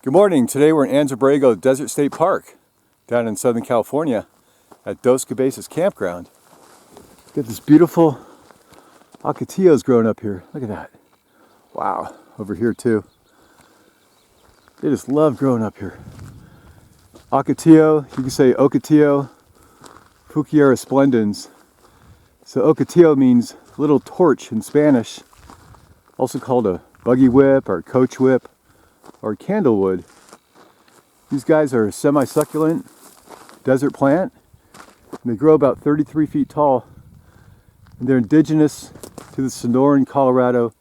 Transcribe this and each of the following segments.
Good morning. Today we're in Anza-Borrego Desert State Park down in Southern California at Dos Cabezas Campground. Got this beautiful Ocotillos growing up here. Look at that. Wow. Over here too. They just love growing up here. Ocotillo, you can say Ocotillo Fouquieria splendens. So Ocotillo means little torch in Spanish, also called a buggy whip or coach whip or candlewood. These guys are a semi-succulent desert plant, and they grow about 33 feet tall, and they're indigenous to the Sonoran, Colorado,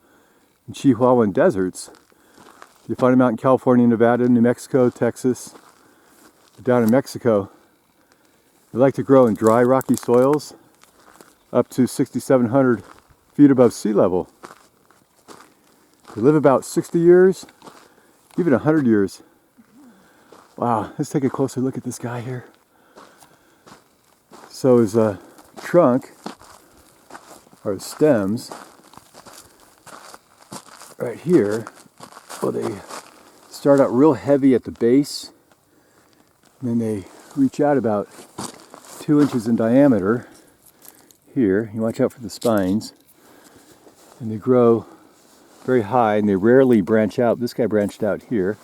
and Chihuahuan deserts. You find them out in California, Nevada, New Mexico, Texas, down in Mexico. They like to grow in dry, rocky soils up to 6,700 feet above sea level. They live about 60 years, even 100 years. Wow, let's take a closer look at this guy here. So his trunk, or his stems, right here, well, they start out real heavy at the base, and then they reach out about 2 inches in diameter here. You watch out for the spines. And they grow very high, and they rarely branch out. This guy branched out here.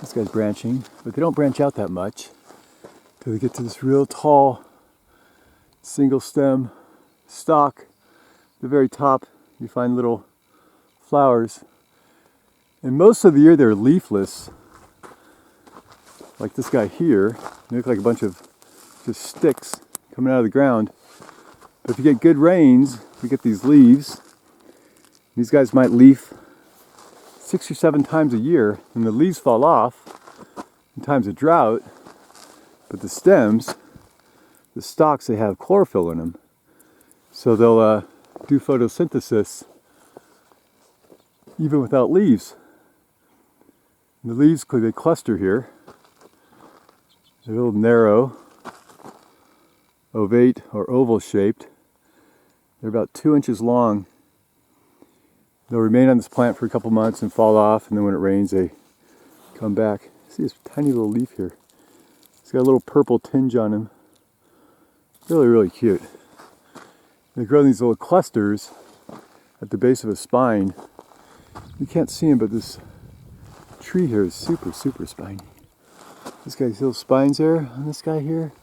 This guy's branching, but they don't branch out that much till they get to this real tall single stem stalk. At the very top, you find little flowers. And most of the year they're leafless, like this guy here. They look like a bunch of just sticks coming out of the ground. But if you get good rains, you get these leaves. These guys might leaf 6 or 7 times a year, and the leaves fall off in times of drought. But the stems, the stalks, they have chlorophyll in them. So they'll do photosynthesis even without leaves. And the leaves, they cluster here. They're a little narrow, ovate or oval shaped. They're about 2 inches long. They'll remain on this plant for a couple months and fall off, and then when it rains they come back. See this tiny little leaf here. It's got a little purple tinge on him. Really, really cute. They grow in these little clusters at the base of a spine. You can't see them, but this tree here is super, super spiny. This guy's little spines there on this guy here.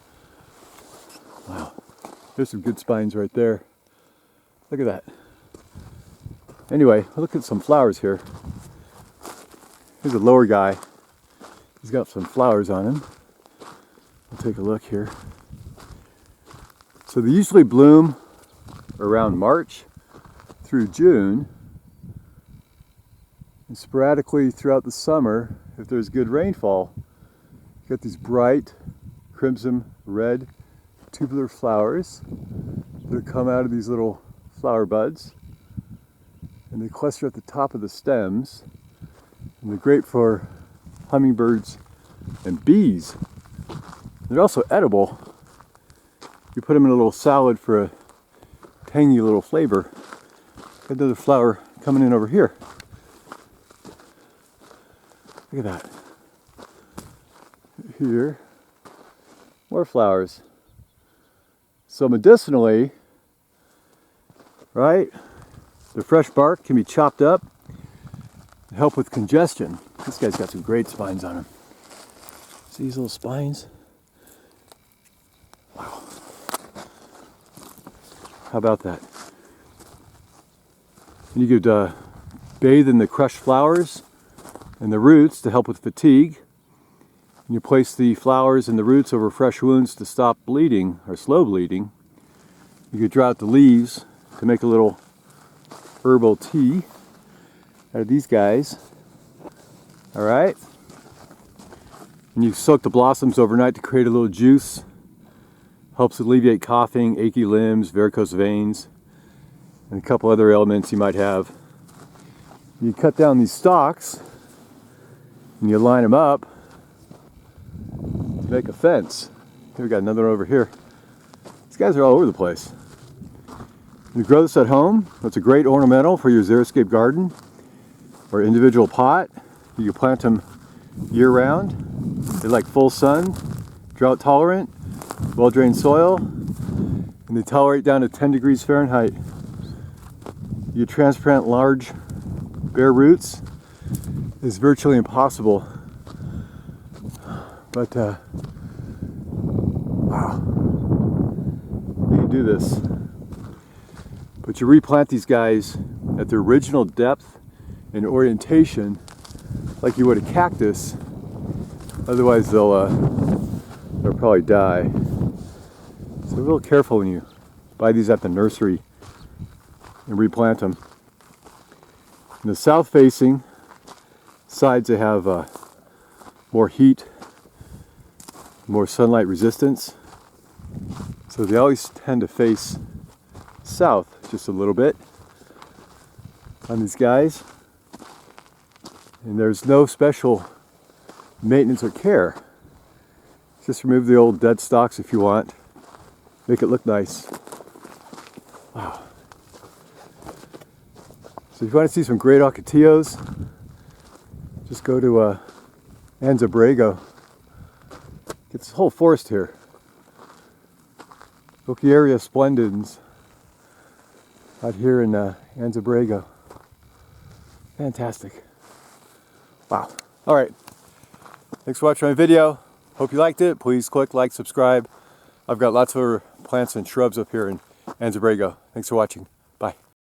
Wow. There's some good spines right there. Look at that. Anyway, look at some flowers here. Here's a lower guy. He's got some flowers on him. We'll take a look here. So they usually bloom around March through June. And sporadically throughout the summer, if there's good rainfall, you get these bright crimson red tubular flowers that come out of these little flower buds. And they cluster at the top of the stems, and they're great for hummingbirds and bees. They're also edible. You put them in a little salad for a tangy little flavor. Got another flower coming in over here. Look at that. Here, more flowers. So medicinally, right? The fresh bark can be chopped up to help with congestion. This guy's got some great spines on him. See these little spines? Wow. How about that? And you could bathe in the crushed flowers and the roots to help with fatigue. And you place the flowers and the roots over fresh wounds to stop bleeding or slow bleeding. You could draw out the leaves to make a little herbal tea out of these guys. All right. And you soak the blossoms overnight to create a little juice. Helps alleviate coughing, achy limbs, varicose veins, and a couple other ailments you might have. You cut down these stalks and you line them up to make a fence. Here we got another one over here. These guys are all over the place. You grow this at home. It's a great ornamental for your xeriscape garden or individual pot. You can plant them year-round. They like full sun, drought tolerant, well-drained soil, and they tolerate down to 10 degrees Fahrenheit. You transplant large bare roots is virtually impossible. But wow, you can do this. But you replant these guys at their original depth and orientation like you would a cactus. Otherwise they'll probably die. So be a little careful when you buy these at the nursery and replant them. In the south facing sides they have more heat, more sunlight resistance. So they always tend to face south just a little bit on these guys. And there's no special maintenance or care. Just remove the old dead stalks if you want. Make it look nice. Wow. So if you want to see some great Ocotillos, just go to Anza-Borrego. Get this whole forest here. Fouquieria splendens out here in Anza-Borrego. Fantastic. Wow. All right. Thanks for watching my video. Hope you liked it. Please click like, subscribe. I've got lots of other plants and shrubs up here in Anza-Borrego. Thanks for watching.